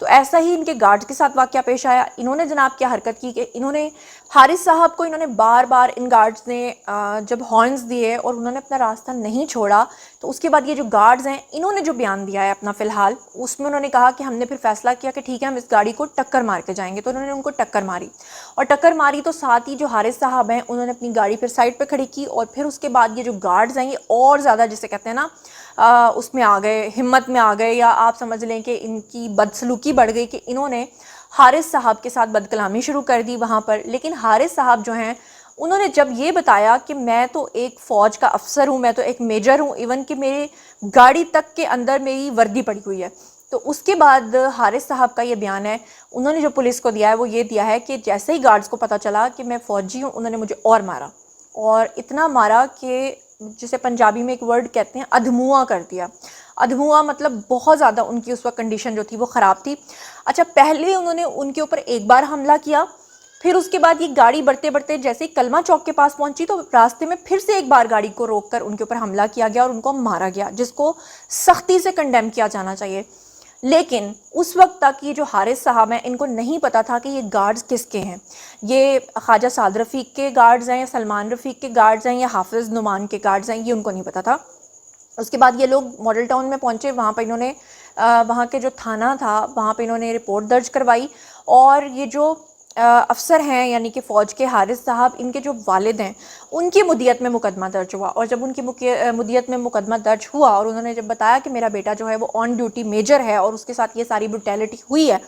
تو ایسا ہی ان کے گارڈ کے ساتھ واقعہ پیش آیا. انہوں نے جناب کیا حرکت کی کہ انہوں نے حارث صاحب کو انہوں نے بار بار ان گارڈز نے جب ہارنز دیے اور انہوں نے اپنا راستہ نہیں چھوڑا, تو اس کے بعد یہ جو گارڈز ہیں انہوں نے جو بیان دیا ہے اپنا فی الحال, اس میں انہوں نے کہا کہ ہم نے پھر فیصلہ کیا کہ ٹھیک ہے ہم اس گاڑی کو ٹکر مار کے جائیں گے. تو انہوں نے ان کو ٹکر ماری, اور ٹکر ماری تو ساتھ ہی جو حارث صاحب ہیں انہوں نے اپنی گاڑی پھر سائڈ پہ کھڑی کی, اور پھر اس کے بعد یہ جو گارڈز ہیں یہ اور زیادہ جسے کہتے ہیں نا اس میں آ گئے, ہمت میں آ گئے, یا آپ سمجھ لیں کہ ان کی بدسلوکی بڑھ گئی کہ انہوں نے حارث صاحب کے ساتھ بد کلامی شروع کر دی وہاں پر. لیکن حارث صاحب جو ہیں انہوں نے جب یہ بتایا کہ میں تو ایک فوج کا افسر ہوں, میں تو ایک میجر ہوں, ایون کہ میرے گاڑی تک کے اندر میری وردی پڑی ہوئی ہے, تو اس کے بعد حارث صاحب کا یہ بیان ہے انہوں نے جو پولیس کو دیا ہے وہ یہ دیا ہے کہ جیسے ہی گارڈز کو پتہ چلا کہ میں فوجی ہوں انہوں نے مجھے اور مارا, اور اتنا مارا کہ جسے پنجابی میں ایک ورڈ کہتے ہیں ادھموا کر دیا. ادھموا مطلب بہت زیادہ ان کی اس وقت کنڈیشن جو تھی وہ خراب تھی. اچھا, پہلے انہوں نے ان کے اوپر ایک بار حملہ کیا, پھر اس کے بعد یہ گاڑی بڑھتے بڑھتے جیسے ہی کلمہ چوک کے پاس پہنچی تو راستے میں پھر سے ایک بار گاڑی کو روک کر ان کے اوپر حملہ کیا گیا اور ان کو مارا گیا, جس کو سختی سے کنڈیم کیا جانا چاہیے. لیکن اس وقت تک یہ جو حارث صاحب ہیں ان کو نہیں پتا تھا کہ یہ گارڈز کس کے ہیں, یہ خواجہ سعد رفیق کے گارڈز ہیں یا سلمان رفیق کے گارڈز ہیں یا حافظ نعمان کے گارڈز ہیں, یہ ان کو نہیں پتا تھا. اس کے بعد یہ لوگ ماڈل ٹاؤن میں پہنچے, وہاں پہ انہوں نے وہاں کے جو تھانہ تھا وہاں پہ انہوں نے رپورٹ درج کروائی, اور یہ جو افسر ہیں یعنی کہ فوج کے حارث صاحب ان کے جو والد ہیں ان کی مدیت میں مقدمہ درج ہوا. اور جب ان کی مدیت میں مقدمہ درج ہوا اور انہوں نے جب بتایا کہ میرا بیٹا جو ہے وہ آن ڈیوٹی میجر ہے اور اس کے ساتھ یہ ساری بروٹیلٹی ہوئی ہے,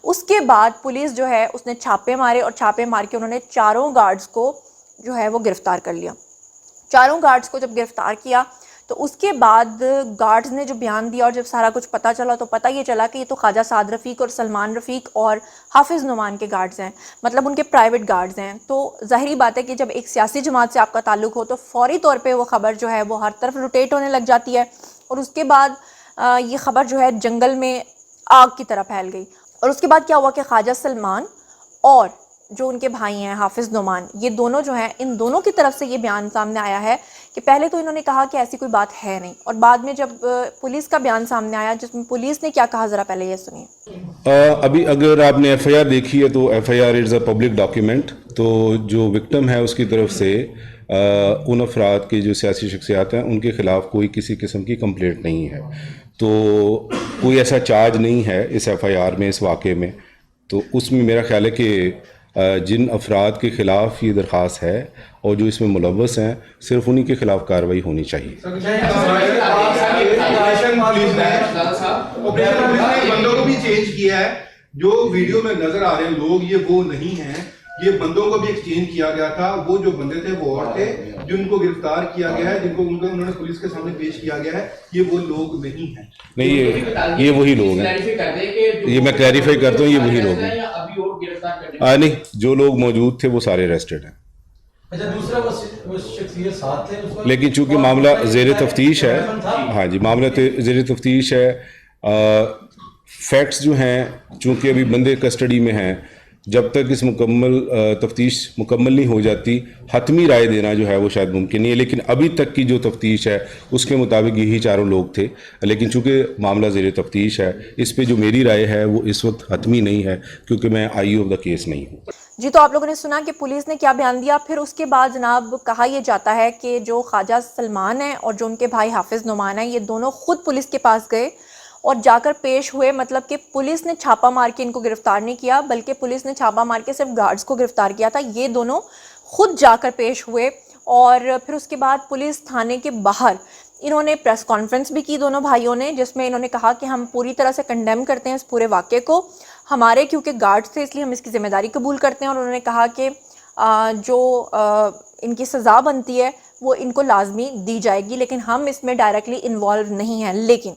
اس کے بعد پولیس جو ہے اس نے چھاپے مارے, اور چھاپے مار کے انہوں نے چاروں گارڈز کو جو ہے وہ گرفتار کر لیا. چاروں گارڈز کو جب گرفتار کیا تو اس کے بعد گارڈز نے جو بیان دیا اور جب سارا کچھ پتہ چلا تو پتہ یہ چلا کہ یہ تو خواجہ سعد رفیق اور سلمان رفیق اور حافظ نعمان کے گارڈز ہیں, مطلب ان کے پرائیویٹ گارڈز ہیں. تو ظاہری بات ہے کہ جب ایک سیاسی جماعت سے آپ کا تعلق ہو تو فوری طور پہ وہ خبر جو ہے وہ ہر طرف روٹیٹ ہونے لگ جاتی ہے, اور اس کے بعد یہ خبر جو ہے جنگل میں آگ کی طرح پھیل گئی. اور اس کے بعد کیا ہوا کہ خواجہ سلمان اور جو ان کے بھائی ہیں حافظ نعمان, یہ دونوں جو ہیں ان دونوں کی طرف سے یہ بیان سامنے آیا ہے کہ پہلے تو انہوں نے کہا کہ ایسی کوئی بات ہے نہیں, اور بعد میں جب پولیس کا بیان سامنے آیا جس میں پولیس نے کیا کہا ذرا پہلے یہ سنیے. ابھی اگر آپ نے ایف آئی آر دیکھی ہے تو F I R is a public document, تو جو وکٹم ہے اس کی طرف سے ان افراد کی جو سیاسی شخصیات ہیں ان کے خلاف کوئی کسی قسم کی کمپلینٹ نہیں ہے, تو کوئی ایسا چارج نہیں ہے اس ایف آئی آر میں, اس واقعے میں. تو اس میں میرا خیال ہے کہ جن افراد کے خلاف یہ درخواست ہے اور جو اس میں ملوث ہیں صرف انہی کے خلاف کارروائی ہونی چاہیے. بندوں کو بھی چینج کیا ہے, جو ویڈیو میں نظر آ رہے ہیں لوگ یہ وہ نہیں ہیں, یہ بندوں کو بھی ایکسچینج کیا گیا تھا. وہ جو بندے تھے وہ اور تھے, جن کو گرفتار کیا گیا ہے, جن کو انہوں نے پولیس کے سامنے پیش کیا گیا ہے, یہ وہ لوگ نہیں ہیں. نہیں, یہ وہی لوگ ہیں, یہ میں کلیریفائی کرتا ہوں, یہ وہی لوگ ہیں. نہیں, جو لوگ موجود تھے وہ سارے اریسٹڈ ہیں, لیکن چونکہ معاملہ زیر تفتیش ہے, ہاں جی معاملہ زیر تفتیش ہے, فیکٹس جو ہیں چونکہ ابھی بندے کسٹڈی میں ہیں, جب تک اس مکمل تفتیش مکمل نہیں ہو جاتی حتمی رائے دینا جو ہے وہ شاید ممکن نہیں ہے. لیکن ابھی تک کی جو تفتیش ہے اس کے مطابق یہی چاروں لوگ تھے, لیکن چونکہ معاملہ زیر تفتیش ہے اس پہ جو میری رائے ہے وہ اس وقت حتمی نہیں ہے کیونکہ میں آئی آف دا کیس نہیں ہوں. جی, تو آپ لوگوں نے سنا کہ پولیس نے کیا بیان دیا. پھر اس کے بعد جناب کہا یہ جاتا ہے کہ جو خواجہ سلمان ہیں اور جو ان کے بھائی حافظ نعمان ہیں یہ دونوں خود پولیس کے پاس گئے اور جا کر پیش ہوئے. مطلب کہ پولیس نے چھاپا مار کے ان کو گرفتار نہیں کیا بلکہ پولیس نے چھاپا مار کے صرف گارڈز کو گرفتار کیا تھا. یہ دونوں خود جا کر پیش ہوئے, اور پھر اس کے بعد پولیس تھانے کے باہر انہوں نے پریس کانفرنس بھی کی دونوں بھائیوں نے, جس میں انہوں نے کہا کہ ہم پوری طرح سے کنڈیم کرتے ہیں اس پورے واقعے کو, ہمارے کیونکہ گارڈز تھے اس لیے ہم اس کی ذمہ داری قبول کرتے ہیں. اور انہوں نے کہا کہ جو ان کی سزا بنتی ہے وہ ان کو لازمی دی جائے گی, لیکن ہم اس میں ڈائریکٹلی انوالو نہیں ہیں. لیکن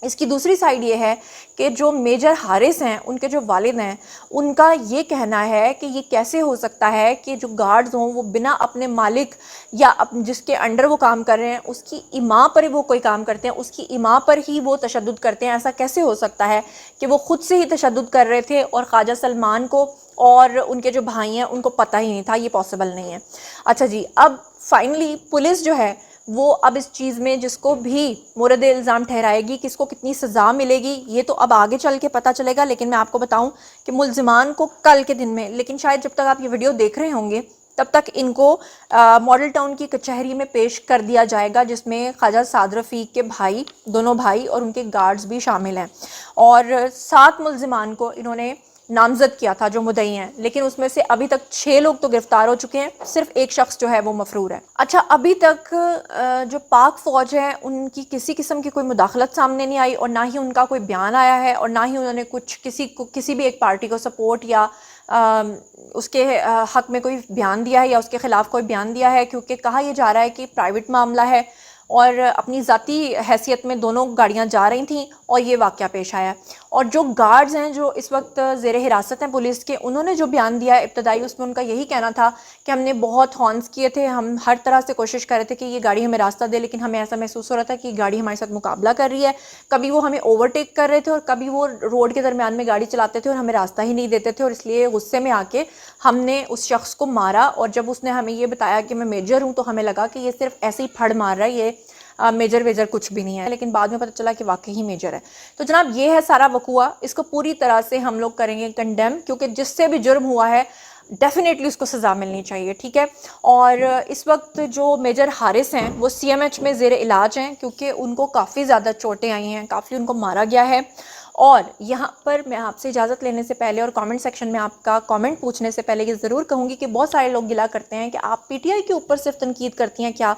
اس کی دوسری سائڈ یہ ہے کہ جو میجر حارث ہیں ان کے جو والد ہیں ان کا یہ کہنا ہے کہ یہ کیسے ہو سکتا ہے کہ جو گارڈز ہوں وہ بنا اپنے مالک یا جس کے انڈر وہ کام کر رہے ہیں اس کی اماں پر وہ کوئی کام کرتے ہیں, اس کی اماں پر ہی وہ تشدد کرتے ہیں. ایسا کیسے ہو سکتا ہے کہ وہ خود سے ہی تشدد کر رہے تھے اور خواجہ سلمان کو اور ان کے جو بھائی ہیں ان کو پتہ ہی نہیں تھا, یہ پاسبل نہیں ہے. اچھا جی, اب فائنلی پولیس جو ہے وہ اب اس چیز میں جس کو بھی مورد الزام ٹھہرائے گی کس کو کتنی سزا ملے گی یہ تو اب آگے چل کے پتہ چلے گا. لیکن میں آپ کو بتاؤں کہ ملزمان کو کل کے دن میں، لیکن شاید جب تک آپ یہ ویڈیو دیکھ رہے ہوں گے تب تک ان کو ماڈل ٹاؤن کی کچہری میں پیش کر دیا جائے گا، جس میں خواجہ سعد رفیق کے بھائی، دونوں بھائی اور ان کے گارڈز بھی شامل ہیں. اور 7 ملزمان کو انہوں نے نامزد کیا تھا جو مدعی ہیں، لیکن اس میں سے ابھی تک 6 لوگ تو گرفتار ہو چکے ہیں، صرف ایک شخص جو ہے وہ مفرور ہے. اچھا، ابھی تک جو پاک فوج ہے ان کی کسی قسم کی کوئی مداخلت سامنے نہیں آئی، اور نہ ہی ان کا کوئی بیان آیا ہے، اور نہ ہی انہوں نے کسی بھی ایک پارٹی کو سپورٹ یا اس کے حق میں کوئی بیان دیا ہے یا اس کے خلاف کوئی بیان دیا ہے، کیونکہ کہا یہ جا رہا ہے کہ پرائیویٹ معاملہ ہے اور اپنی ذاتی حیثیت میں دونوں گاڑیاں جا رہی تھیں اور یہ واقعہ پیش آیا. اور جو گارڈز ہیں جو اس وقت زیر حراست ہیں پولیس کے، انہوں نے جو بیان دیا ہے ابتدائی، اس میں ان کا یہی کہنا تھا کہ ہم نے بہت ہارنس کیے تھے، ہم ہر طرح سے کوشش کر رہے تھے کہ یہ گاڑی ہمیں راستہ دے، لیکن ہمیں ایسا محسوس ہو رہا تھا کہ یہ گاڑی ہمارے ساتھ مقابلہ کر رہی ہے. کبھی وہ ہمیں اوورٹیک کر رہے تھے اور کبھی وہ روڈ کے درمیان میں گاڑی چلاتے تھے اور ہمیں راستہ ہی نہیں دیتے تھے، اور اس لیے غصے میں آ کے ہم نے اس شخص کو مارا. اور جب اس نے ہمیں یہ بتایا کہ میں میجر ہوں تو ہمیں لگا کہ یہ صرف ایسے ہی پھڑ مار رہا ہے، یہ میجر ویجر کچھ بھی نہیں ہے، لیکن بعد میں پتہ چلا کہ واقعی ہی میجر ہے. تو جناب یہ ہے سارا وقوعہ، اس کو پوری طرح سے ہم لوگ کریں گے کنڈیم، کیونکہ جس سے بھی جرم ہوا ہے ڈیفینیٹلی اس کو سزا ملنی چاہیے، ٹھیک ہے. اور اس وقت جو میجر حارث ہیں وہ سی ایم ایچ میں زیر علاج ہیں، کیونکہ ان کو کافی زیادہ چوٹیں آئی ہیں، کافی ان کو مارا گیا ہے. اور یہاں پر میں آپ سے اجازت لینے سے پہلے اور کامنٹ سیکشن میں آپ کا کامنٹ پوچھنے سے پہلے یہ ضرور کہوں گی کہ بہت سارے لوگ گلا کرتے ہیں کہ آپ پی ٹی آئی کے اوپر صرف تنقید کرتی ہیں، کیا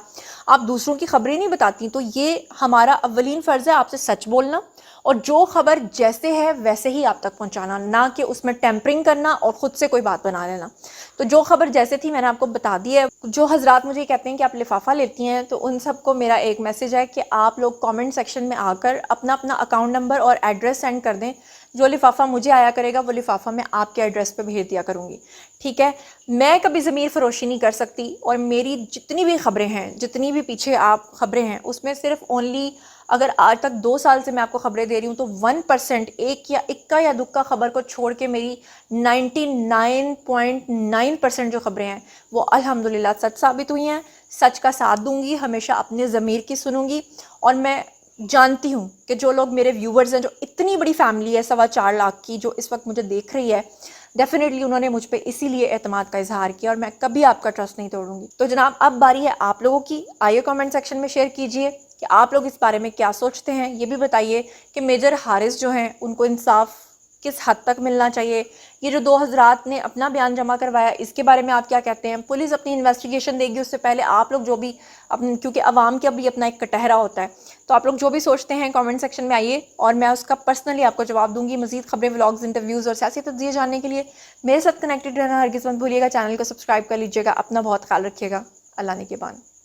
آپ دوسروں کی خبریں نہیں بتاتی؟ تو یہ ہمارا اولین فرض ہے آپ سے سچ بولنا، اور جو خبر جیسے ہے ویسے ہی آپ تک پہنچانا، نہ کہ اس میں ٹیمپرنگ کرنا اور خود سے کوئی بات بنا لینا. تو جو خبر جیسے تھی میں نے آپ کو بتا دی ہے. جو حضرات مجھے کہتے ہیں کہ آپ لفافہ لیتی ہیں، تو ان سب کو میرا ایک میسج ہے کہ آپ لوگ کامنٹ سیکشن میں آ کر اپنا اکاؤنٹ نمبر اور ایڈریس سینڈ کر دیں. جو لفافہ مجھے آیا کرے گا وہ لفافہ میں آپ کے ایڈریس پہ بھیج دیا کروں گی، ٹھیک ہے. میں کبھی ضمیر فروشی نہیں کر سکتی، اور میری جتنی بھی خبریں ہیں، جتنی بھی پیچھے آپ خبریں ہیں، اس میں صرف اونلی اگر آج تک 2 سال سے میں آپ کو خبریں دے رہی ہوں تو 1% ایک یا اکا یا دکا خبر کو چھوڑ کے میری 99.9% جو خبریں ہیں وہ الحمدللہ سچ ثابت ہوئی ہیں. سچ کا ساتھ دوں گی، ہمیشہ اپنے ضمیر کی سنوں گی. اور میں جانتی ہوں کہ جو لوگ میرے ویورز ہیں، جو اتنی بڑی فیملی ہے 4.25 لاکھ کی جو اس وقت مجھے دیکھ رہی ہے، ڈیفینیٹلی انہوں نے مجھ پہ اسی لیے اعتماد کا اظہار کیا، اور میں کبھی آپ کا ٹرسٹ نہیں توڑوں گی. تو جناب اب باری ہے آپ لوگوں کی. آئیے کامنٹ سیکشن میں شیئر کیجئے کہ آپ لوگ اس بارے میں کیا سوچتے ہیں. یہ بھی بتائیے کہ میجر حارث جو ہیں ان کو انصاف کس حد تک ملنا چاہیے. یہ جو 2 حضرات نے اپنا بیان جمع کروایا اس کے بارے میں آپ کیا کہتے ہیں؟ پولیس اپنی انویسٹیگیشن دے گی، اس سے پہلے آپ لوگ جو بھی کیونکہ عوام کا بھی اپنا ایک کٹہرا ہوتا ہے، تو آپ لوگ جو بھی سوچتے ہیں کامنٹ سیکشن میں آئیے اور میں اس کا پرسنلی آپ کو جواب دوں گی. مزید خبریں، ولاگز، انٹرویوز اور سیاسی تجزیے جاننے کے لیے میرے ساتھ کنیکٹڈ رہنا ہرگز مت بھولیے گا. چینل کو سبسکرائب کر لیجیے گا. اپنا بہت خیال رکھیے گا. اللہ نگہبان.